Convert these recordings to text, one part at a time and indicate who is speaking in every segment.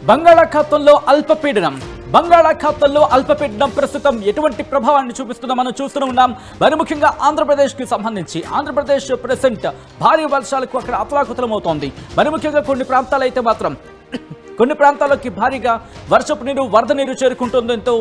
Speaker 1: బంగాళాఖాతంలో అల్పపీడనం ప్రస్తుతం ఎటువంటి ప్రభావాన్ని చూపిస్తుందో మనం చూస్తూ ఉన్నాం. మరి ముఖ్యంగా ఆంధ్రప్రదేశ్కి సంబంధించి ఆంధ్రప్రదేశ్ ప్రెసెంట్ భారీ వర్షాలకు అక్కడ అతలాకుతలమవుతోంది. మరి ముఖ్యంగా కొన్ని ప్రాంతాలైతే మాత్రం కొన్ని ప్రాంతాల్లోకి భారీగా వర్షపు నీరు వరద నీరు చేరుకుంటుందంటూ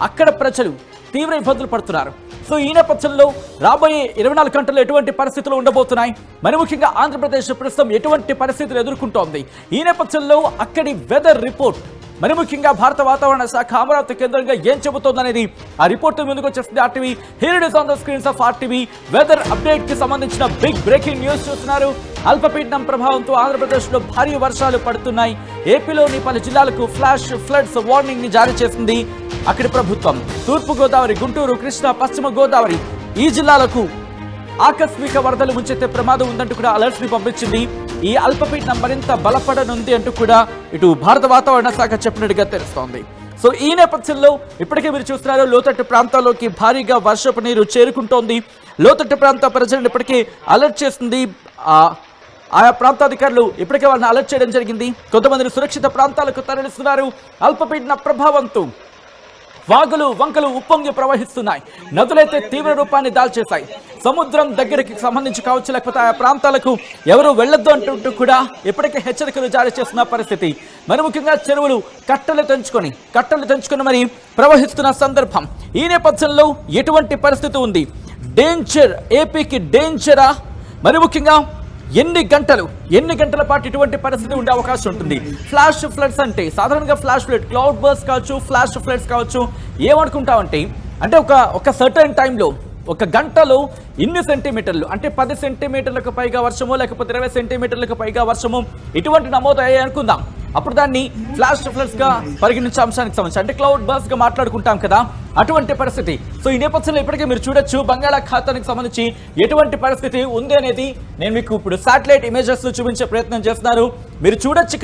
Speaker 1: అక్కడ ప్రజలు తీవ్ర ఇబ్బందులు పడుతున్నారు. సో ఈ నేపథ్యంలో రాబోయే 24 గంటల్లో ఎటువంటి పరిస్థితులు ఉండబోతున్నాయి, మరి ముఖ్యంగా ఆంధ్రప్రదేశ్ ప్రస్తుతం ఎటువంటి పరిస్థితులు ఎదుర్కొంటోంది, ఈ నేపథ్యంలో అక్కడి వెదర్ రిపోర్ట్ మరి ముఖ్యంగా భారత వాతావరణ శాఖ అమరావతి కేంద్రంగా ఏం చెబుతోందనేది ఆ రిపోర్ట్ ముందుకు వచ్చేస్తుంది. RTV here it is on the screens of RTV weather update కి సంబంధించిన బిగ్ బ్రేకింగ్ న్యూస్ చూస్తున్నారు. అల్పపీడనం ప్రభావంతో ఆంధ్రప్రదేశ్ లో భారీ వర్షాలు పడుతున్నాయి. ఏపీలోని పలు జిల్లాలకు ఫ్లాష్ ఫ్లడ్స్ వార్నింగ్ ని జారీ చేసింది అక్కడి ప్రభుత్వం. తూర్పు గోదావరి, గుంటూరు, కృష్ణా, పశ్చిమ గోదావరి ఈ జిల్లాలకు ఆకస్మిక వరదలు ముంచెత్తే ప్రమాదం ఉందంటూ కూడా అలర్ట్స్ ని పంపించింది. ఈ అల్పపీడనం మరింత బలపడనుంది అంటూ కూడా ఇటు భారత వాతావరణ శాఖ చెప్పినట్టుగా తెలుస్తోంది. సో ఈ నేపథ్యంలో ఇప్పటికే మీరు చూస్తున్నారు లోతట్టు ప్రాంతాల్లోకి భారీగా వర్షపు నీరు చేరుకుంటోంది. లోతట్టు ప్రాంత ప్రజలను ఇప్పటికే అలర్ట్ చేస్తుంది. ఆయా ప్రాంతాధికారులు ఇప్పటికే వాళ్ళని అలర్ట్ చేయడం జరిగింది. కొంతమందిని సురక్షిత ప్రాంతాలకు తరలిస్తున్నారు. అల్పపీడన ప్రభావంతో వాగులు వంకలు ఉప్పొంగి ప్రవహిస్తున్నాయి. నదులైతే తీవ్ర రూపాన్ని దాల్చేశాయి. సముద్రం దగ్గరికి సంబంధించి కావచ్చు, లేకపోతే ఆ ప్రాంతాలకు ఎవరు వెళ్లొద్దు అంటూ కూడా ఇప్పటికే హెచ్చరికలు జారీ చేస్తున్న పరిస్థితి. మరి ముఖ్యంగా చెరువులు కట్టలు తెంచుకొని మరి ప్రవహిస్తున్న సందర్భం. ఈ నేపథ్యంలో ఎటువంటి పరిస్థితి ఉంది, డేంజర్, ఏపీకి డేంజరా, మరి ముఖ్యంగా ఎన్ని గంటల పాటు ఇటువంటి పరిస్థితి ఉండే అవకాశం ఉంటుంది. ఫ్లాష్ ఫ్లడ్స్ అంటే సాధారణంగా ఫ్లాష్ ఫ్లడ్, క్లౌడ్ బర్స్ట్ కావచ్చు, ఫ్లాష్ ఫ్లడ్స్ కావచ్చు, ఏమనుకుంటామంటే అంటే ఒక సర్టెన్ టైంలో ఒక గంటలో ఇన్ని సెంటీమీటర్లు అంటే 10 సెంటీమీటర్లకు పైగా వర్షము, లేకపోతే 20 సెంటీమీటర్లకు పైగా వర్షము ఇటువంటి నమోదు అయ్యాయి అనుకుందాం. అప్పుడు దాన్ని ఫ్లాష్ ఫ్లడ్స్ గా పరిగణించే అంశానికి సంబంధించి అంటే క్లౌడ్ బర్స్ట్ గా మాట్లాడుకుంటాం కదా, అటువంటి పరిస్థితి. సో ఈ నేపథ్యంలో ఇప్పటికే మీరు చూడొచ్చు బంగాళాఖాతానికి సంబంధించి ఎటువంటి పరిస్థితి ఉంది అనేది నేను మీకు ఇప్పుడు శాటిలైట్ ఇమేజెస్ చూపించే ప్రయత్నం చేస్తున్నారు. మీరు చూడొచ్చు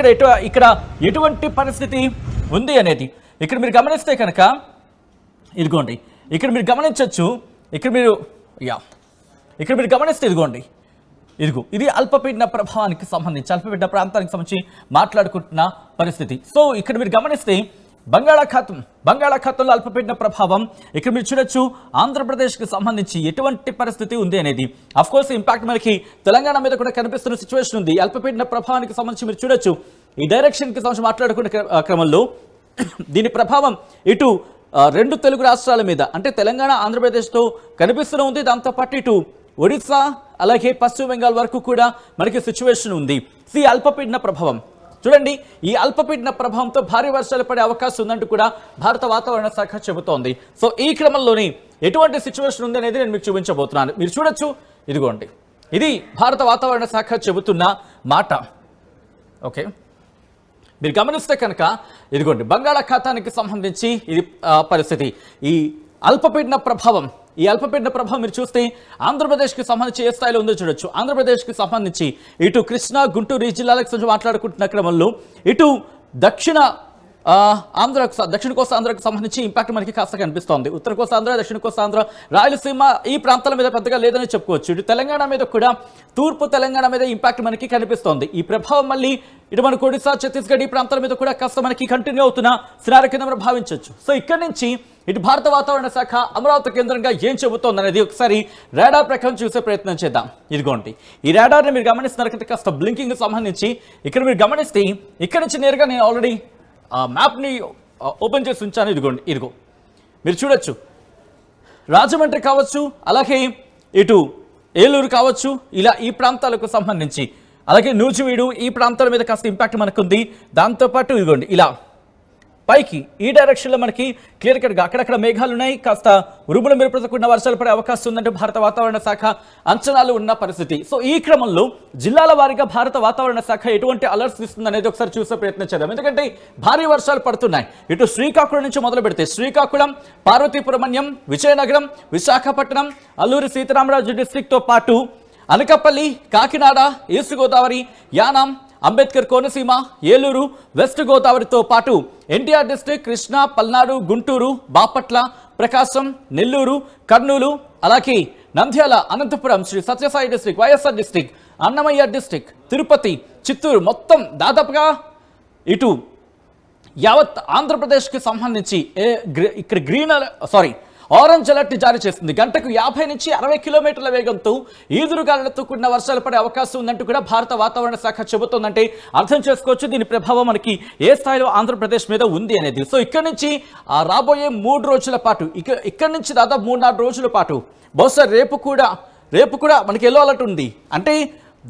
Speaker 1: ఇక్కడ ఎటువంటి పరిస్థితి ఉంది అనేది. ఇక్కడ మీరు గమనిస్తే కనుక ఇదిగోండి, ఇక్కడ మీరు గమనించవచ్చు, ఇక్కడ మీరు గమనిస్తే ఇదిగోండి, ఇది అల్పపీడన ప్రభావానికి సంబంధించి అల్పపీడన ప్రాంతానికి సంబంధించి మాట్లాడుకుంటున్న పరిస్థితి. సో ఇక్కడ మీరు గమనిస్తే బంగాళాఖాతంలో అల్పపీడన ప్రభావం ఇక్కడ మీరు చూడొచ్చు. ఆంధ్రప్రదేశ్కి సంబంధించి ఎటువంటి పరిస్థితి ఉంది అనేది అఫ్ కోర్స్ ఇంపాక్ట్ మనకి తెలంగాణ మీద కూడా కనిపిస్తున్న సిచ్యువేషన్ ఉంది. అల్పపీడన ప్రభావానికి సంబంధించి మీరు చూడొచ్చు ఈ డైరెక్షన్కి సంబంధించి మాట్లాడుకునే క్రమంలో దీని ప్రభావం ఇటు రెండు తెలుగు రాష్ట్రాల మీద అంటే తెలంగాణ, ఆంధ్రప్రదేశ్తో కనిపిస్తూనే ఉంది. దాంతోపాటు ఇటు ఒడిశా అలాగే పశ్చిమ బెంగాల్ వరకు కూడా మనకి సిచ్యువేషన్ ఉంది. ఈ అల్పపీడన ప్రభావం చూడండి, ఈ అల్పపీడన ప్రభావంతో భారీ వర్షాలు పడే అవకాశం ఉందంటూ కూడా భారత వాతావరణ శాఖ చెబుతోంది. సో ఈ క్రమంలోని ఎటువంటి సిచ్యువేషన్ ఉంది అనేది నేను మీకు చూపించబోతున్నాను. మీరు చూడొచ్చు, ఇదిగోండి, ఇది భారత వాతావరణ శాఖ చెబుతున్న మాట. ఓకే, మీరు గమనిస్తే కనుక ఇదిగోండి బంగాళాఖాతానికి సంబంధించి ఇది పరిస్థితి. ఈ అల్పపీడన ప్రభావం మీరు చూస్తే ఆంధ్రప్రదేశ్కి సంబంధించి ఏ స్థాయిలో ఉందో చూడొచ్చు. ఆంధ్రప్రదేశ్కి సంబంధించి ఇటు కృష్ణా, గుంటూరు ఈ జిల్లాలకు సంబంధించి మాట్లాడుకుంటున్న క్రమంలో ఇటు దక్షిణ కోస్తా ఆంధ్రకు సంబంధించి ఇంపాక్ట్ మనకి కాస్త కనిపిస్తోంది. ఉత్తర కోస్తాంధ్ర, దక్షిణ కోస్తాంధ్ర, రాయలసీమ ఈ ప్రాంతాల మీద పెద్దగా లేదని చెప్పుకోవచ్చు. ఇటు తెలంగాణ మీద కూడా, తూర్పు తెలంగాణ మీద ఇంపాక్ట్ మనకి కనిపిస్తోంది. ఈ ప్రభావం మళ్ళీ ఇటు మనకు ఒడిశా, ఛత్తీస్గఢ్ ఈ ప్రాంతాల మీద కూడా కాస్త మనకి కంటిన్యూ అవుతున్న సినారీ కింద మనం భావించవచ్చు. సో ఇక్కడి నుంచి ఇటు భారత వాతావరణ శాఖ అమరావతి కేంద్రంగా ఏం చెబుతోంది అనేది ఒకసారి రాడార్ ప్రకారం చూసే ప్రయత్నం చేద్దాం. ఇదిగోండి, ఈ రాడార్ని మీరు గమనిస్తున్నారు కాస్త బ్లింకింగ్ సంబంధించి ఇక్కడ మీరు గమనిస్తే ఇక్కడ నుంచి నేరుగా నేను ఆల్రెడీ మ్యాప్ని ఓపెన్ చేసి ఉంచాను. ఇదిగో మీరు చూడొచ్చు, రాజమండ్రి కావచ్చు, అలాగే ఇటు ఏలూరు కావచ్చు, ఇలా ఈ ప్రాంతాలకు సంబంధించి, అలాగే నూజివీడు ఈ ప్రాంతాల మీద కాస్త ఇంపాక్ట్ మనకుంది. దాంతోపాటు ఇదిగోండి ఇలా పైకి ఈ డైరెక్షన్లో మనకి క్లియర్ కట్గా అక్కడక్కడ మేఘాలు ఉన్నాయి. కాస్త ఉరుముల మెరుపులతో కూడిన వర్షాలు పడే అవకాశం ఉందంటే భారత వాతావరణ శాఖ అంచనాలు ఉన్న పరిస్థితి. సో ఈ క్రమంలో జిల్లాల వారీగా భారత వాతావరణ శాఖ ఎటువంటి అలర్ట్స్ ఇస్తుంది అనేది ఒకసారి చూసే ప్రయత్నం చేద్దాం. ఎందుకంటే భారీ వర్షాలు పడుతున్నాయి. ఇటు శ్రీకాకుళం నుంచి మొదలు పెడితే శ్రీకాకుళం, పార్వతీపురమణ్యం, విజయనగరం, విశాఖపట్నం, అల్లూరి సీతారామరాజు డిస్ట్రిక్ట్తో పాటు అనకాపల్లి, కాకినాడ, ఈస్ట్ గోదావరి, యానాం, అంబేద్కర్ కోనసీమ, ఏలూరు, వెస్ట్ గోదావరితో పాటు ఎన్టీఆర్ డిస్ట్రిక్ట్, కృష్ణా, పల్నాడు, గుంటూరు, బాపట్ల, ప్రకాశం, నెల్లూరు, కర్నూలు, అలాగే Nandyal, Anantapur, Sri Sathya Sai district, YSR district, Annamayya district, Tirupati, Chittoor మొత్తం దాదాపుగా ఇటు యావత్ ఆంధ్రప్రదేశ్కి సంబంధించి ఇక్కడ ఆరెంజ్ అలర్ట్ జారీ చేస్తుంది. గంటకు 50 నుంచి 60 కిలోమీటర్ల వేగంతో ఈదురుగాలులతో కూడిన వర్షాలు పడే అవకాశం ఉందంటూ కూడా భారత వాతావరణ శాఖ చెబుతోందంటే అర్థం చేసుకోవచ్చు దీని ప్రభావం మనకి ఏ స్థాయిలో ఆంధ్రప్రదేశ్ మీద ఉంది అనేది. సో ఇక్కడ నుంచి రాబోయే 3 రోజుల పాటు ఇక్కడ నుంచి దాదాపు 3-4 రోజుల పాటు బహుశా రేపు కూడా మనకి ఎల్లో అలర్ట్ ఉంది. అంటే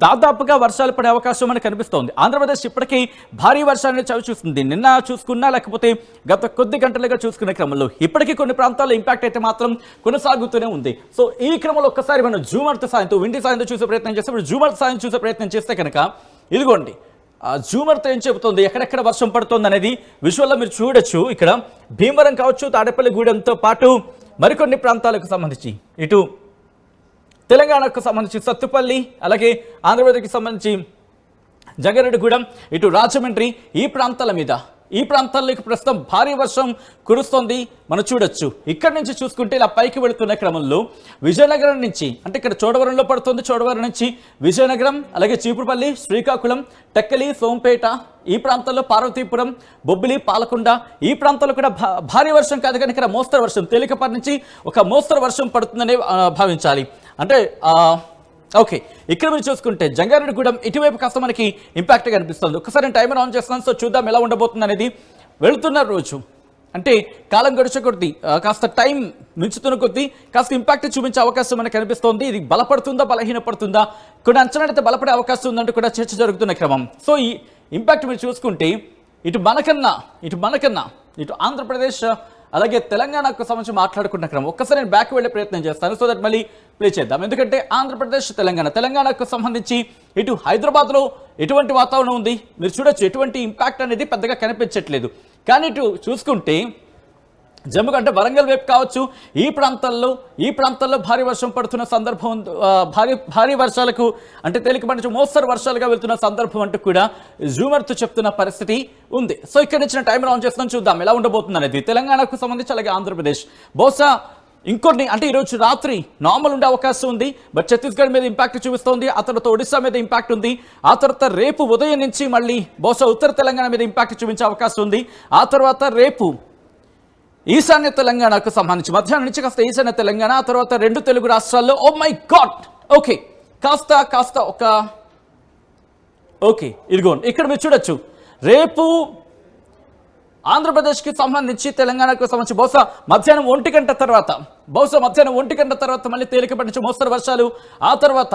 Speaker 1: దాదాపుగా వర్షాలు పడే అవకాశం మనకు కనిపిస్తోంది. ఆంధ్రప్రదేశ్ ఇప్పటికీ భారీ వర్షాన్ని చవి చూస్తుంది. నిన్న చూసుకున్నా లేకపోతే గత కొద్ది గంటలుగా చూసుకునే క్రమంలో ఇప్పటికీ కొన్ని ప్రాంతాల్లో ఇంపాక్ట్ అయితే మాత్రం కొనసాగుతూనే ఉంది. సో ఈ క్రమంలో ఒక్కసారి మనం జూమర్త్ సాయంతో విండి సాయంతో చూసే ప్రయత్నం చేస్తే ఇప్పుడు జూమర్త్ సాయం చూసే ప్రయత్నం చేస్తే కనుక ఇదిగోండి జూమర్త్ ఏం చెబుతుంది, ఎక్కడెక్కడ వర్షం పడుతుంది అనేది విజువల్లో మీరు చూడొచ్చు. ఇక్కడ భీమవరం కావచ్చు, తాడేపల్లిగూడెంతో పాటు మరికొన్ని ప్రాంతాలకు సంబంధించి ఇటు తెలంగాణకు సంబంధించి సత్తుపల్లి, అలాగే ఆంధ్రప్రదేశ్కి సంబంధించి జంగారెడ్డిగూడెం, ఇటు రాజమండ్రి ఈ ప్రాంతాల్లోకి ప్రస్తుతం భారీ వర్షం కురుస్తోంది మనం చూడొచ్చు. ఇక్కడ నుంచి చూసుకుంటే ఇలా పైకి వెళుతున్న క్రమంలో విజయనగరం నుంచి అంటే ఇక్కడ చోడవరంలో పడుతుంది, చోడవరం నుంచి విజయనగరం, అలాగే చీపురుపల్లి, శ్రీకాకుళం, టెక్కలి, సోంపేట ఈ ప్రాంతాల్లో, పార్వతీపురం, బొబ్బిలి, పాలకొండ ఈ ప్రాంతాల్లో కూడా భారీ వర్షం కాదు కానీ ఇక్కడ మోస్తరు వర్షం, తేలికపాటి నుంచి ఒక మోస్తరు వర్షం పడుతుందనే భావించాలి. అంటే ఓకే, ఇక్కడ మీరు చూసుకుంటే జంగారెడ్డిగూడెం ఇటువైపు కాస్త మనకి ఇంపాక్ట్ కనిపిస్తుంది. ఒకసారి నేను టైమర్ ఆన్ చేస్తున్నాను. సో చూద్దాం ఎలా ఉండబోతుంది అనేది. వెళుతున్న రోజు అంటే కాలం గడిచే కొద్దీ కాస్త టైం మించుతున్న కొద్దీ కాస్త ఇంపాక్ట్ చూపించే అవకాశం మనకు కనిపిస్తోంది. ఇది బలపడుతుందా బలహీనపడుతుందా, కొన్ని అంచనాలు అయితే బలపడే అవకాశం ఉందంటూ కూడా చర్చ జరుగుతున్న క్రమం. సో ఈ ఇంపాక్ట్ మీరు చూసుకుంటే ఇటు మనకన్నా ఇటు ఆంధ్రప్రదేశ్ అలాగే తెలంగాణకు సంబంధించి మాట్లాడుకున్న క్రమం ఒక్కసారి నేను బ్యాక్ వెళ్ళే ప్రయత్నం చేస్తాను. సో దట్ మళ్ళీ ప్లే చేద్దాం. ఎందుకంటే ఆంధ్రప్రదేశ్ తెలంగాణకు సంబంధించి ఇటు హైదరాబాద్లో ఎటువంటి వాతావరణం ఉంది మీరు చూడొచ్చు. ఎటువంటి ఇంపాక్ట్ అనేది పెద్దగా కనిపించట్లేదు. కానీ ఇటు చూసుకుంటే జమ్మూ అంటే వరంగల్ వైపు కావచ్చు ఈ ప్రాంతాల్లో భారీ వర్షం పడుతున్న సందర్భం, భారీ వర్షాలకు అంటే తేలికపాటి నుంచి మోస్తరు వర్షాలుగా వెళ్తున్న సందర్భం అంటూ కూడా జూమర్తో చెప్తున్న పరిస్థితి ఉంది. సో ఇక్కడ నుంచి టైం ఆన్ చేస్తాం, చూద్దాం ఎలా ఉండబోతుంది అనేది. తెలంగాణకు సంబంధించి అలాగే ఆంధ్రప్రదేశ్ బహుశా ఇంకొన్ని అంటే ఈరోజు రాత్రి నార్మల్ ఉండే అవకాశం ఉంది. బట్ ఛత్తీస్గఢ్ మీద ఇంపాక్ట్ చూపిస్తోంది, ఆ తర్వాత ఒడిశా మీద ఇంపాక్ట్ ఉంది, ఆ తర్వాత రేపు ఉదయం నుంచి మళ్ళీ బహుశా ఉత్తర తెలంగాణ మీద ఇంపాక్ట్ చూపించే అవకాశం ఉంది. ఆ తర్వాత రేపు ఈశాన్య తెలంగాణకు సంబంధించి మధ్యాహ్నం నుంచి కాస్త ఈశాన్య తెలంగాణ, ఆ తర్వాత 2 తెలుగు రాష్ట్రాల్లో ఓ మై గాడ్ ఓకే కాస్త ఒక ఓకే ఇదిగోండి ఇక్కడ మీరు చూడొచ్చు. రేపు ఆంధ్రప్రదేశ్కి సంబంధించి తెలంగాణకు సంబంధించి బహుశా మధ్యాహ్నం 1 గంట తర్వాత మళ్ళీ తేలికపాటి నుంచి మోస్తరు వర్షాలు. ఆ తర్వాత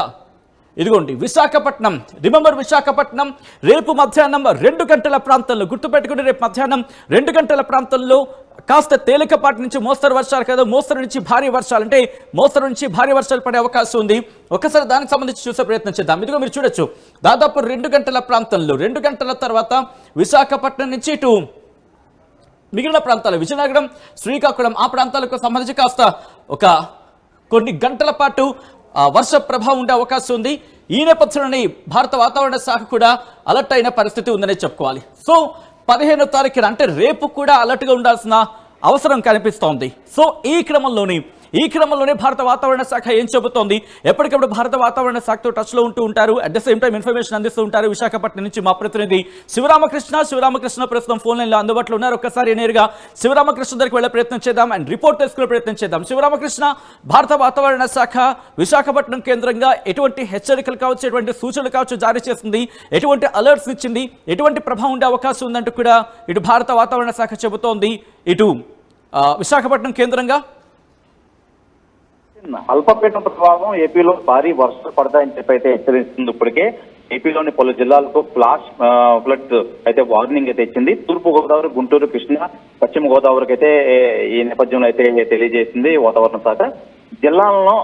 Speaker 1: ఇదిగోండి విశాఖపట్నం, రిమెంబర్ విశాఖపట్నం రేపు మధ్యాహ్నం 2 గంటల ప్రాంతంలో, గుర్తుపెట్టుకుని రేపు మధ్యాహ్నం 2 గంటల ప్రాంతంలో కాస్త తేలికపాటి నుంచి మోస్తరు వర్షాలు కాదు, మోస్తరు నుంచి భారీ వర్షాలు, అంటే మోస్తరు నుంచి భారీ వర్షాలు పడే అవకాశం ఉంది. ఒకసారి దానికి సంబంధించి చూసే ప్రయత్నం చేద్దాం. ఇదిగో మీరు చూడొచ్చు దాదాపు 2 గంటల ప్రాంతంలో, 2 గంటల తర్వాత విశాఖపట్నం నుంచి ఇటు మిగిలిన ప్రాంతాలు విజయనగరం, శ్రీకాకుళం ఆ ప్రాంతాలకు సంబంధించి కాస్త ఒక కొన్ని గంటల పాటు వర్ష ప్రభావం ఉండే అవకాశం ఉంది. ఈ నేపథ్యంలోనే భారత వాతావరణ శాఖ కూడా అలర్ట్ అయిన పరిస్థితి ఉందనే చెప్పుకోవాలి. సో 15వ తారీఖున అంటే రేపు కూడా అలర్ట్గా ఉండాల్సిన అవసరం కనిపిస్తోంది. సో ఈ క్రమంలోనే భారత వాతావరణ శాఖ ఏం చెబుతోంది, ఎప్పటికప్పుడు భారత వాతావరణ శాఖతో టచ్లో ఉంటూ ఉంటారు, at the same time information అందిస్తూ ఉంటారు. విశాఖపట్నం నుంచి మా ప్రతినిధి శివరామకృష్ణ ప్రస్తుతం ఫోన్ లైన్లో అందుబాటులో ఉన్నారు. ఒక్కసారి నేరుగా శివరామకృష్ణ దగ్గరికి వెళ్ళే ప్రయత్నం చేద్దాం అండ్ రిపోర్ట్ తెలుసుకునే ప్రయత్నం చేద్దాం. శివరామకృష్ణ, భారత వాతావరణ శాఖ విశాఖపట్నం కేంద్రంగా ఎటువంటి హెచ్చరికలు కావచ్చు, ఎటువంటి సూచనలు కావచ్చు జారీ చేస్తుంది, ఎటువంటి అలర్ట్స్ ఇచ్చింది, ఎటువంటి ప్రభావం ఉండే అవకాశం ఉందంటూ కూడా ఇటు భారత వాతావరణ శాఖ చెబుతోంది. ఇటు విశాఖపట్నం కేంద్రంగా
Speaker 2: అల్పపీడన ప్రభావం ఏపీలో భారీ వర్షాలు పడతాయని చెప్పి అయితే హెచ్చరిస్తుంది. ఇప్పటికే ఏపీలోని పలు జిల్లాలకు ఫ్లాష్ ఫ్లడ్స్ అయితే వార్నింగ్ అయితే ఇచ్చింది. తూర్పు గోదావరి, గుంటూరు, కృష్ణా, పశ్చిమ గోదావరికి అయితే ఈ నేపథ్యంలో అయితే తెలియజేసింది వాతావరణ శాఖ. జిల్లాలను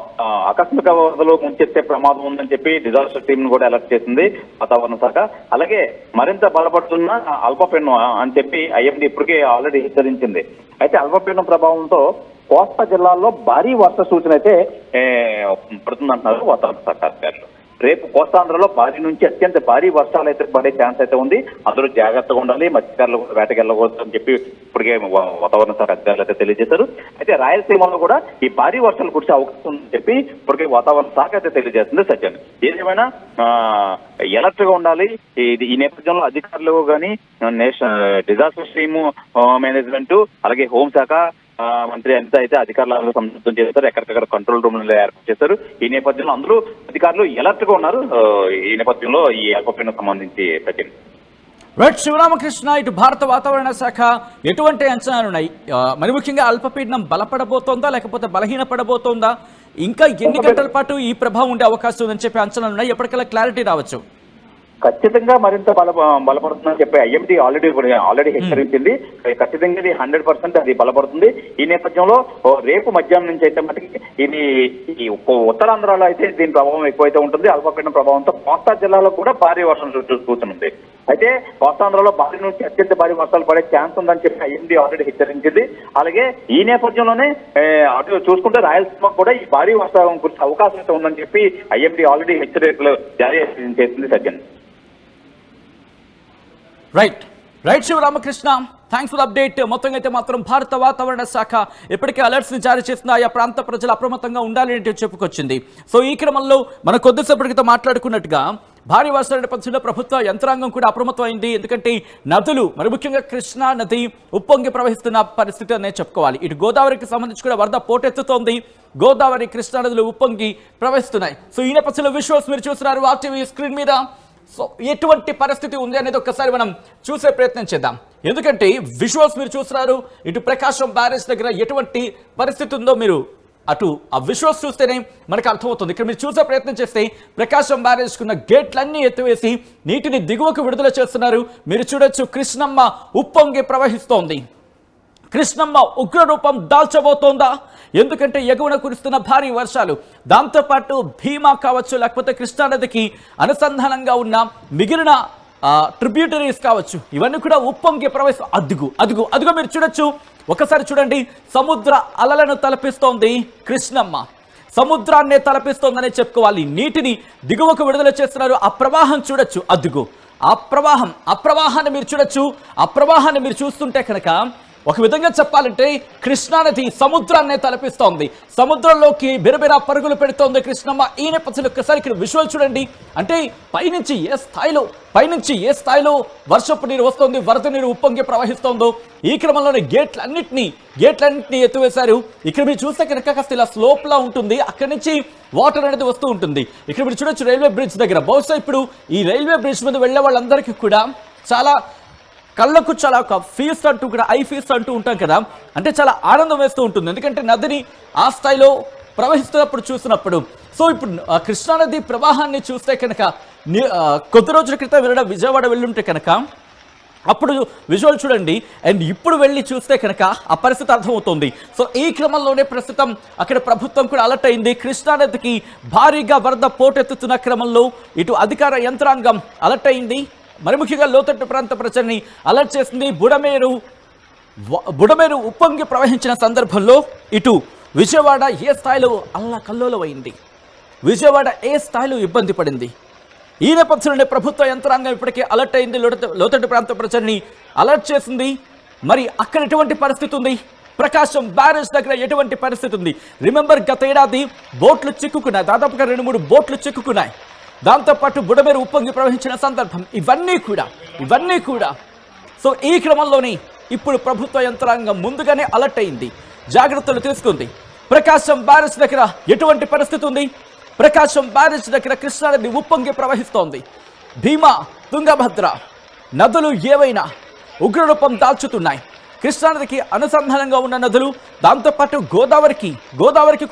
Speaker 2: ఆకస్మిక వరదలు ముంచెత్తే ప్రమాదం ఉందని చెప్పి డిజాస్టర్ టీమ్ ను కూడా అలర్ట్ చేసింది వాతావరణ శాఖ. అలాగే మరింత బలపడుతున్న అల్పపీడనం అని చెప్పి ఐఎండీ ఇప్పటికే ఆల్రెడీ హెచ్చరించింది. అయితే అల్పపీడనం ప్రభావంతో కోస్తా జిల్లాల్లో భారీ వర్ష సూచన అయితే పడుతుందంటున్నారు వాతావరణ శాఖ అధికారులు. రేపు కోస్తాంధ్రలో భారీ నుంచి అత్యంత భారీ వర్షాలు అయితే పడే ఛాన్స్ అయితే ఉంది. అందరూ జాగ్రత్తగా ఉండాలి, మత్స్యకారులు వేటకెళ్ళకూడదు అని చెప్పి ఇప్పటికే వాతావరణ శాఖ అధికారులు అయితే తెలియజేశారు. అయితే రాయలసీమలో కూడా ఈ భారీ వర్షాలు కురిసే అవకాశం ఉందని చెప్పి ఇప్పటికే వాతావరణ శాఖ అయితే తెలియజేస్తుంది. సత్యం, ఏదేమైనా ఎలర్ట్ గా ఉండాలి. ఈ నేపథ్యంలో అధికారులు కానీ డిజాస్టర్ స్ట్రీమ్ మేనేజ్మెంట్ అలాగే హోంశాఖ మంత్రి అంతా అయితే అధికారులను సంసిద్ధం చేస్తారు. ఎక్కడికక్కడ కంట్రోల్ రూమ్ ఏర్పాటు చేశారు. ఈ నేపథ్యంలో అందరూ అధికారులు ఎలర్ట్ గా ఉన్నారు. ఈ నేపథ్యంలో ఈ అల్పపీడనం సంబంధించి సచిన్.
Speaker 1: రైట్ శివరామకృష్ణ, ఇటు భారత వాతావరణ శాఖ ఎటువంటి అంచనాలున్నాయి? మరి ముఖ్యంగా అల్పపీడనం బలపడబోతోందా లేకపోతే బలహీనపడబోతోందా? ఇంకా ఎన్ని గంటల పాటు ఈ ప్రభావం ఉండే అవకాశం ఉందని చెప్పి అంచనాలు ఉన్నాయి? ఎప్పటికల్లా క్లారిటీ రావచ్చు?
Speaker 2: ఖచ్చితంగా మరింత బలపడుతుందని చెప్పి ఐఎండీ ఆల్రెడీ హెచ్చరించింది. ఖచ్చితంగా ఇది 100% అది బలపడుతుంది. ఈ నేపథ్యంలో రేపు మధ్యాహ్నం నుంచి అయితే మటుకి ఇది ఈ ఉత్తరాంధ్రలో అయితే దీని ప్రభావం ఎక్కువైతే ఉంటుంది. అల్పపీడన ప్రభావంతో కోస్తా జిల్లాలో కూడా భారీ వర్షం సూచనుంది. అయితే కోస్తాంధ్రలో భారీ నుంచి అత్యంత భారీ వర్షాలు పడే ఛాన్స్ ఉందని చెప్పి ఐఎండీ ఆల్రెడీ హెచ్చరించింది. అలాగే ఈ నేపథ్యంలోనే అటు చూసుకుంటే రాయలసీమ కూడా ఈ భారీ వర్షం కురిసే అవకాశం అయితే ఉందని చెప్పి ఐఎండీ ఆల్రెడీ హెచ్చరికలు జారీ చేసింది. Sajjan.
Speaker 1: Right Sivaramakrishna, thanks for update. మొత్తంగా అయితే మాత్రం భారత వాతావరణ శాఖ ఇప్పటికే అలర్ట్స్ ని జారీ చేసిన ఆయా ప్రాంత ప్రజలు అప్రమత్తంగా ఉండాలి అంటే చెప్పుకొచ్చింది. సో ఈ క్రమంలో మన కొద్దిసేపటితో మాట్లాడుకున్నట్టుగా భారీ వర్షాల నేపథ్యంలో ప్రభుత్వ యంత్రాంగం కూడా అప్రమత్తం అయింది. ఎందుకంటే నదులు మరి ముఖ్యంగా కృష్ణా నది ఉప్పొంగి ప్రవహిస్తున్న పరిస్థితి అనే చెప్పుకోవాలి. ఇటు గోదావరికి సంబంధించి కూడా వరద పోటెత్తుతోంది. గోదావరి కృష్ణా నదులు ఉప్పొంగి ప్రవహిస్తున్నాయి. సో ఈ నేపథ్యంలో విజువల్స్ మీరు చూస్తున్నారు ఆర్టీవీ స్క్రీన్ మీద. సో ఎటువంటి పరిస్థితి ఉంది అనేది ఒక్కసారి మనం చూసే ప్రయత్నం చేద్దాం. ఎందుకంటే విజువల్స్ మీరు చూస్తున్నారు. ఇటు ప్రకాశం బ్యారేజ్ దగ్గర ఎటువంటి పరిస్థితి ఉందో మీరు అటు ఆ విజువల్స్ చూస్తేనే మనకు అర్థమవుతుంది. ఇక్కడ మీరు చూసే ప్రయత్నం చేస్తే ప్రకాశం బ్యారేజ్కున్న గేట్లన్నీ ఎత్తివేసి నీటిని దిగువకు విడుదల చేస్తున్నారు. మీరు చూడొచ్చు, కృష్ణమ్మ ఉప్పొంగి ప్రవహిస్తోంది. కృష్ణమ్మ ఉగ్రరూపం దాల్చబోతోందా? ఎందుకంటే ఎగువన కురుస్తున్న భారీ వర్షాలు, దాంతోపాటు భీమా కావచ్చు, లేకపోతే కృష్ణానదికి అనుసంధానంగా ఉన్న మిగిలిన ట్రిబ్యూటరీస్ కావచ్చు, ఇవన్నీ కూడా ఉప్పొంగి ప్రవేశం. అదుగు మీరు చూడొచ్చు, ఒకసారి చూడండి. సముద్ర అలలను తలపిస్తోంది కృష్ణమ్మ, సముద్రాన్నే తలపిస్తోందనే చెప్పుకోవాలి. నీటిని దిగువకు విడుదల చేస్తున్నారు. ఆ ప్రవాహం చూడొచ్చు. అదుగు ఆ ప్రవాహాన్ని మీరు చూడొచ్చు. ఆ ప్రవాహాన్ని మీరు చూస్తుంటే కనుక ఒక విధంగా చెప్పాలంటే కృష్ణానది సముద్రాన్నే తలపిస్తోంది. సముద్రంలోకి బిరబిరా పరుగులు పెడుతోంది కృష్ణమ్మ. ఈ నేపథ్యంలో ఒక్కసారి ఇక్కడ విజువల్ చూడండి. అంటే పైనుంచి ఏ స్థాయిలో వర్షపు నీరు వస్తోంది, వరద నీరు ఉప్పొంగి ప్రవహిస్తోందో. ఈ క్రమంలోనే గేట్లన్నింటినీ ఎత్తివేశారు. ఇక్కడ మీరు చూస్తే కనుక కాస్త ఇలా స్లోప్ లా ఉంటుంది. అక్కడి నుంచి వాటర్ అనేది వస్తూ ఉంటుంది. ఇక్కడ మీరు చూడొచ్చు రైల్వే బ్రిడ్జ్ దగ్గర. బహుశా ఇప్పుడు ఈ రైల్వే బ్రిడ్జ్ మీద వెళ్ళే వాళ్ళందరికీ కూడా చాలా కళ్ళకు చాలా ఒక ఫీస్ట్ అంటూ కూడా ఐ ఫీస్ట్ అంటూ ఉంటాం కదా, అంటే చాలా ఆనందం వేస్తూ ఉంటుంది. ఎందుకంటే నదిని ఆ స్థాయిలో ప్రవహిస్తున్నప్పుడు చూసినప్పుడు. సో ఇప్పుడు కృష్ణానది ప్రవాహాన్ని చూస్తే కనుక కొద్ది రోజుల క్రితం విజయవాడ వెళ్ళుంటే కనుక అప్పుడు విజువల్ చూడండి. అండ్ ఇప్పుడు వెళ్ళి చూస్తే కనుక ఆ పరిస్థితి అర్థమవుతుంది. సో ఈ క్రమంలోనే ప్రస్తుతం అక్కడ ప్రభుత్వం కూడా అలర్ట్ అయింది. కృష్ణానదికి భారీగా వరద పోటెత్తుతున్న క్రమంలో ఇటు అధికార యంత్రాంగం అలర్ట్ అయింది. మరి ముఖ్యంగా లోతట్టు ప్రాంత ప్రజల్ని అలర్ట్ చేసింది. బుడమేరు ఉప్పొంగి ప్రవహించిన సందర్భంలో ఇటు విజయవాడ ఏ స్థాయిలో అల్లకల్లోలమైంది, విజయవాడ ఏ స్థాయిలో ఇబ్బంది పడింది. ఈ నేపథ్యంలోనే ప్రభుత్వ యంత్రాంగం ఇప్పటికే అలర్ట్ అయింది. లోతట్టు ప్రాంత ప్రజల్ని అలర్ట్ చేసింది. మరి అక్కడ ఎటువంటి పరిస్థితి ఉంది, ప్రకాశం బ్యారేజ్ దగ్గర ఎటువంటి పరిస్థితి ఉంది? రిమెంబర్ గత ఏడాది బోట్లు చిక్కుకున్నాయి, దాదాపుగా 2-3 బోట్లు చిక్కుకున్నాయి. దాంతోపాటు బుడమేరు ఉప్పొంగి ప్రవహించిన సందర్భం, ఇవన్నీ కూడా. సో ఈ క్రమంలోనే ఇప్పుడు ప్రభుత్వ యంత్రాంగం ముందుగానే అలర్ట్ అయింది, జాగ్రత్తలు తీసుకుంది. ప్రకాశం బ్యారేజ్ దగ్గర ఎటువంటి పరిస్థితి ఉంది? ప్రకాశం బ్యారేజ్ దగ్గర కృష్ణానది ఉప్పొంగి ప్రవహిస్తోంది. భీమా, తుంగభద్ర నదులు ఏవైనా ఉగ్రరూపం దాల్చుతున్నాయి. కృష్ణానదికి అనుసంధానంగా ఉన్న నదులు, దాంతోపాటు గోదావరికి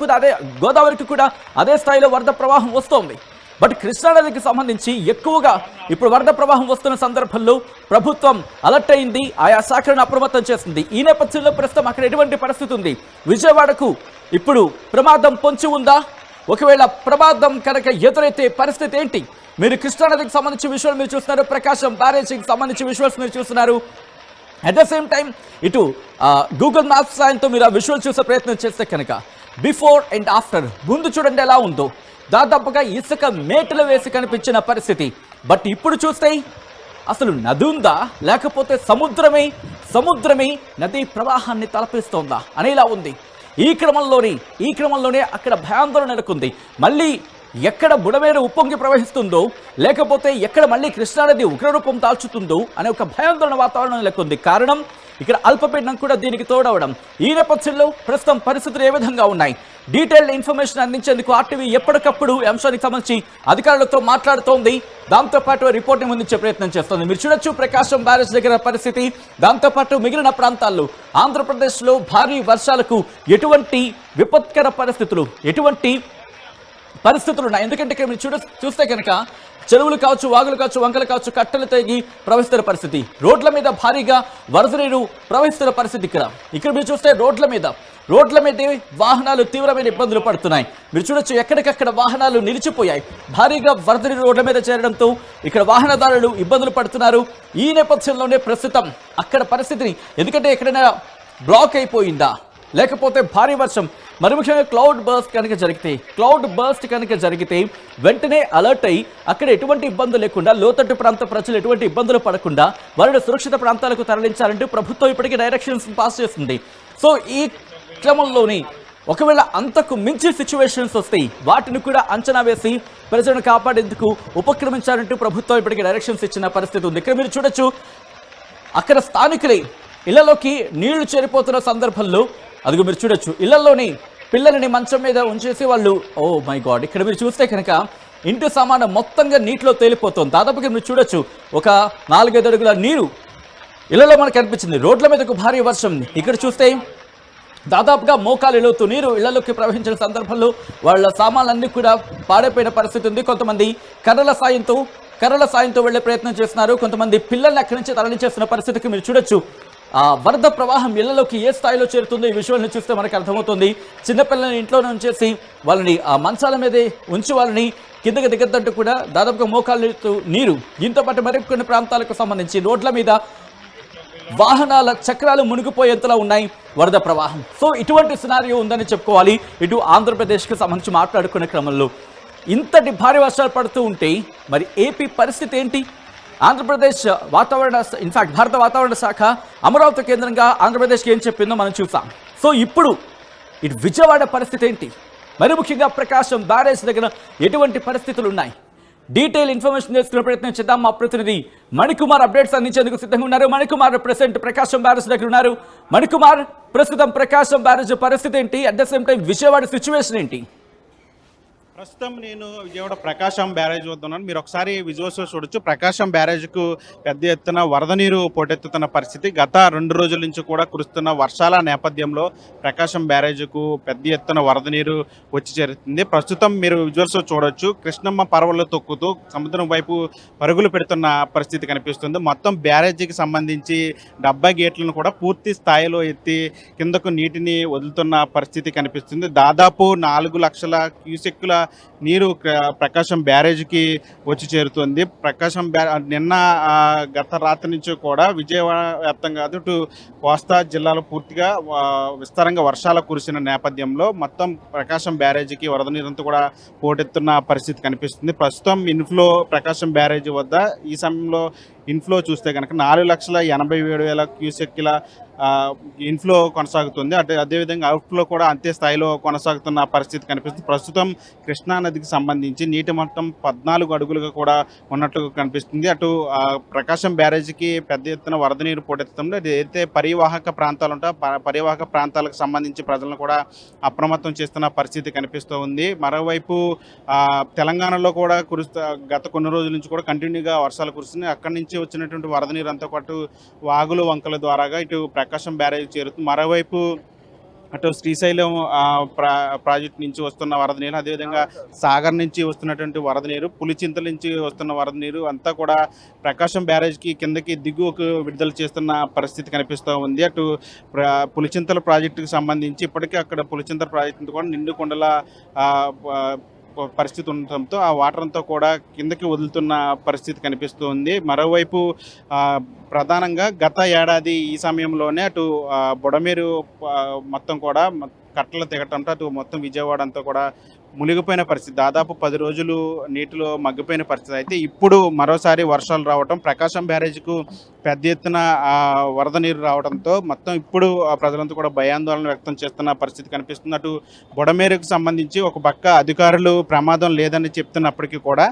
Speaker 1: కూడా అదే స్థాయిలో వరద ప్రవాహం వస్తోంది. బట్ కృష్ణానదికి సంబంధించి ఎక్కువగా ఇప్పుడు వరద ప్రవాహం వస్తున్న సందర్భంలో ప్రభుత్వం అలర్ట్ అయింది, ఆయా శాఖలను అప్రమత్తం చేసింది. ఈ నేపథ్యంలో ప్రస్తుతం అక్కడ ఎటువంటి పరిస్థితి ఉంది? విజయవాడకు ఇప్పుడు ప్రమాదం పొంచి ఉందా? ఒకవేళ ప్రమాదం కనుక ఎదురైతే పరిస్థితి ఏంటి? మీరు కృష్ణానదికి సంబంధించి విజువల్ మీరు చూస్తున్నారు, ప్రకాశం బ్యారేజీకి సంబంధించి విజువల్స్ మీరు చూస్తున్నారు. అట్ ద సేమ్ టైం ఇటు గూగుల్ మ్యాప్స్ సాయంతో మీరు ఆ విజువల్ చూసే ప్రయత్నం చేస్తే కనుక బిఫోర్ అండ్ ఆఫ్టర్ ముందు చూడండి ఎలా ఉందో, దాదాపుగా ఇసుక మేటలు వేసి కనిపించిన పరిస్థితి. బట్ ఇప్పుడు చూస్తే అసలు నది ఉందా లేకపోతే సముద్రమే నదీ ప్రవాహాన్ని తలపిస్తోందా అనేలా ఉంది. ఈ క్రమంలోనే అక్కడ భయాందోళన నెలకొంది. మళ్ళీ ఎక్కడ బుడమేరు ఉప్పొంగి ప్రవహిస్తుందో లేకపోతే ఎక్కడ మళ్ళీ కృష్ణానది ఉగ్రరూపం దాల్చుతుందో అనే ఒక భయాందోళన వాతావరణం నెలకొంది. కారణం ఇక్కడ అల్పపీడనం కూడా దీనికి తోడవడం. ఈ నేపథ్యంలో ప్రస్తుతం పరిస్థితులు ఏ విధంగా ఉన్నాయి, డీటెయిల్డ్ ఇన్ఫర్మేషన్ అందించేందుకు ఆర్టీవీ ఎప్పటికప్పుడు అంశానికి సంబంధించి అధికారులతో మాట్లాడుతోంది. దాంతోపాటు రిపోర్ట్ని ముందుంచే ప్రయత్నం చేస్తోంది. మీరు చూడొచ్చు ప్రకాశం బ్యారేజ్ దగ్గర పరిస్థితి, దాంతోపాటు మిగిలిన ప్రాంతాల్లో ఆంధ్రప్రదేశ్లో భారీ వర్షాలకు ఎటువంటి విపత్కర పరిస్థితులు ఉన్నాయి. ఎందుకంటే ఇక్కడ మీరు చూస్తే కనుక చెరువులు కావచ్చు, వాగులు కావచ్చు, వంకలు కావచ్చు, కట్టలు తెగి ప్రవహిస్తున్న పరిస్థితి, రోడ్ల మీద భారీగా వరద నీరు ప్రవహిస్తున్న పరిస్థితి. ఇక్కడ మీరు చూస్తే రోడ్ల మీద వాహనాలు తీవ్రమైన ఇబ్బందులు పడుతున్నాయి. మీరు చూడొచ్చు ఎక్కడికక్కడ వాహనాలు నిలిచిపోయాయి. భారీగా వరద నీరు రోడ్ల మీద చేరడంతో ఇక్కడ వాహనదారులు ఇబ్బందులు పడుతున్నారు. ఈ నేపథ్యంలోనే ప్రస్తుతం అక్కడ పరిస్థితిని, ఎందుకంటే ఎక్కడైనా బ్లాక్ అయిపోయిందా లేకపోతే భారీ వర్షం, మరి ముఖ్యంగా క్లౌడ్ బర్స్ట్ కనుక జరిగితే వెంటనే అలర్ట్ అయ్యి అక్కడ ఎటువంటి ఇబ్బందులు లేకుండా, లోతట్టు ప్రాంత ప్రజలు ఎటువంటి ఇబ్బందులు పడకుండా వారిని సురక్షిత ప్రాంతాలకు తరలించాలంటూ ప్రభుత్వం ఇప్పటికీ డైరెక్షన్స్ పాస్ చేస్తుంది. సో ఈ క్రమంలోని ఒకవేళ అంతకు మించి సిచ్యువేషన్స్ వస్తాయి, వాటిని కూడా అంచనా వేసి ప్రజలను కాపాడేందుకు ఉపక్రమించాలంటూ ప్రభుత్వం ఇప్పటికీ డైరెక్షన్స్ ఇచ్చిన పరిస్థితి ఉంది. ఇక్కడ మీరు చూడొచ్చు అక్కడ స్థానికులే ఇళ్లలోకి నీళ్లు చేరిపోతున్న సందర్భంలో అదిగో మీరు చూడొచ్చు ఇళ్లలోని పిల్లలని మంచం మీద ఉంచేసి వాళ్ళు, ఓ మై గాడ్, ఇక్కడ మీరు చూస్తే కనుక ఇంటి సామాను మొత్తంగా నీటిలో తేలిపోతుంది. దాదాపుగా మీరు చూడొచ్చు ఒక 4-5 అడుగుల నీరు ఇళ్లలో మనకు కనిపించింది. రోడ్ల మీదకు భారీ వర్షం. ఇక్కడ చూస్తే దాదాపుగా మోకాలు లోతు నీరు ఇళ్లలోకి ప్రవహించిన సందర్భంలో వాళ్ళ సామాన్లన్నీ కూడా పాడైపోయిన పరిస్థితి ఉంది. కొంతమంది కర్రల సాయంతో వెళ్లే ప్రయత్నం చేస్తున్నారు. కొంతమంది పిల్లల్ని అక్కడి నుంచి తరలించేస్తున్న పరిస్థితికి మీరు చూడొచ్చు. ఆ వరద ప్రవాహం ఇళ్లలోకి ఏ స్థాయిలో చేరుతుందో ఈ విషయాన్ని చూస్తే మనకు అర్థమవుతుంది. చిన్నపిల్లల్ని ఇంట్లోనే ఉంచేసి వాళ్ళని ఆ మంచాల మీదే ఉంచి వాళ్ళని కిందకి దిగద్దంటూ కూడా దాదాపుగా మోకాలు నీరు. దీంతో పాటు మరికొన్ని ప్రాంతాలకు సంబంధించి రోడ్ల మీద వాహనాల చక్రాలు మునిగిపోయేంతలా ఉన్నాయి వరద ప్రవాహం. సో ఇటువంటి సినారియో ఉందని చెప్పుకోవాలి. ఇటు ఆంధ్రప్రదేశ్కి సంబంధించి మాట్లాడుకునే క్రమంలో ఇంతటి భారీ వర్షాలు పడుతూ ఉంటే మరి ఏపీ పరిస్థితి ఏంటి? ఆంధ్రప్రదేశ్ ఇన్ఫాక్ట్ భారత వాతావరణ శాఖ అమరావతి కేంద్రంగా ఆంధ్రప్రదేశ్కి ఏం చెప్పిందో మనం చూసాం. సో ఇప్పుడు ఇటు విజయవాడ పరిస్థితి ఏంటి, మరి ముఖ్యంగా ప్రకాశం బ్యారేజ్ దగ్గర ఎటువంటి పరిస్థితులు ఉన్నాయి, డీటెయిల్ ఇన్ఫర్మేషన్ తెలుసుకునే ప్రయత్నం చేద్దాం. మా ప్రతినిధి మణికుమార్ అప్డేట్స్ అందించేందుకు సిద్ధంగా ఉన్నారు. మణికుమార్ ప్రెసెంట్ ప్రకాశం బ్యారేజ్ దగ్గర ఉన్నారు. మణికుమార్, ప్రస్తుతం ప్రకాశం బ్యారేజ్ పరిస్థితి ఏంటి, at the same time Vijayawada situation ఏంటి?
Speaker 3: ప్రస్తుతం నేను విజయవాడ ప్రకాశం బ్యారేజ్ వద్ద ఉన్నాను. మీరు ఒకసారి విజువల్స్ చూడొచ్చు. ప్రకాశం బ్యారేజ్కు పెద్ద ఎత్తున వరద నీరు పోటెత్తుతున్న పరిస్థితి. గత 2 రోజుల నుంచి కూడా కురుస్తున్న వర్షాల నేపథ్యంలో ప్రకాశం బ్యారేజ్కు పెద్ద ఎత్తున వరద నీరు వచ్చి చేరుతుంది. ప్రస్తుతం మీరు విజువల్స్ చూడొచ్చు. కృష్ణమ్మ పరవళ్ళు తొక్కుతూ సముద్రం వైపు పరుగులు పెడుతున్న పరిస్థితి కనిపిస్తుంది. మొత్తం బ్యారేజీకి సంబంధించి 70 గేట్లను కూడా పూర్తి స్థాయిలో ఎత్తి కిందకు నీటిని వదులుతున్న పరిస్థితి కనిపిస్తుంది. దాదాపు 4 లక్షల క్యూసెక్కుల నీరు ప్రకాశం బ్యారేజ్కి వచ్చి చేరుతుంది. ప్రకాశం నిన్న గత రాత్రి నుంచి కూడా విజయవాడ వ్యాప్తంగా అటు కోస్తా జిల్లాలో పూర్తిగా విస్తారంగా వర్షాలు కురిసిన నేపథ్యంలో మొత్తం ప్రకాశం బ్యారేజీకి వరద నీరంతా కూడా పోటెత్తున్న పరిస్థితి కనిపిస్తుంది. ప్రస్తుతం ఇన్ఫ్లో ప్రకాశం బ్యారేజీ వద్ద ఈ సమయంలో ఇన్ఫ్లో చూస్తే కనుక 4,87,000 క్యూసెక్ల ఇన్ఫ్లో కొనసాగుతుంది. అదేవిధంగా అవుట్ఫ్లో కూడా అంతే స్థాయిలో కొనసాగుతున్న పరిస్థితి కనిపిస్తుంది. ప్రస్తుతం కృష్ణానదికి సంబంధించి నీటి మట్టం 14 అడుగులుగా కూడా ఉన్నట్లు కనిపిస్తుంది. అటు ప్రకాశం బ్యారేజీకి పెద్ద ఎత్తున వరద నీరు పోటెత్తుతుంది. ఏదైతే పరివాహక ప్రాంతాలు ఉంటాయో పరివాహక ప్రాంతాలకు సంబంధించి ప్రజలను కూడా అప్రమత్తం చేస్తున్న పరిస్థితి కనిపిస్తూ ఉంది. మరోవైపు తెలంగాణలో కూడా గత కొన్ని రోజుల నుంచి కూడా కంటిన్యూగా వర్షాలు కురుస్తున్నాయి. అక్కడి నుంచి వచ్చినటువంటి వరద నీరు అంతా పాటు వాగులు వంకల ద్వారాగా ఇటు ప్రకాశం బ్యారేజ్ చేరుతుంది. మరోవైపు అటు శ్రీశైలం ప్రాజెక్టు నుంచి వస్తున్న వరద నీరు, అదేవిధంగా సాగర్ నుంచి వస్తున్నటువంటి వరద నీరు, పులిచింతల నుంచి వస్తున్న వరద నీరు అంతా కూడా ప్రకాశం బ్యారేజ్కి కిందకి దిగువకు విడుదల చేస్తున్న పరిస్థితి కనిపిస్తూ ఉంది. అటు పులిచింతల ప్రాజెక్టుకు సంబంధించి ఇప్పటికీ అక్కడ పులిచింతల ప్రాజెక్టు కూడా నిండు కొండల పరిస్థితి ఉండటంతో ఆ వాటర్ అంతా కూడా కిందకి వదులుతున్న పరిస్థితి కనిపిస్తూ ఉంది. మరోవైపు ప్రధానంగా గత ఏడాది ఈ సమయంలోనే అటు బుడమేరు మొత్తం కూడా కట్టలు దిగటంతో అటు మొత్తం విజయవాడ అంతా కూడా మునిగిపోయిన పరిస్థితి. దాదాపు 10 రోజులు నీటిలో మగ్గిపోయిన పరిస్థితి. అయితే ఇప్పుడు మరోసారి వర్షాలు రావటం, ప్రకాశం బ్యారేజ్‌కు పెద్ద ఎత్తున వరద నీరు రావడంతో మొత్తం ఇప్పుడు ప్రజలంతా కూడా భయాందోళన వ్యక్తం చేస్తున్న పరిస్థితి కనిపిస్తుంది. అటు బుడమేరుకు సంబంధించి ఒక పక్క అధికారులు ప్రమాదం లేదని చెప్తున్నప్పటికీ కూడా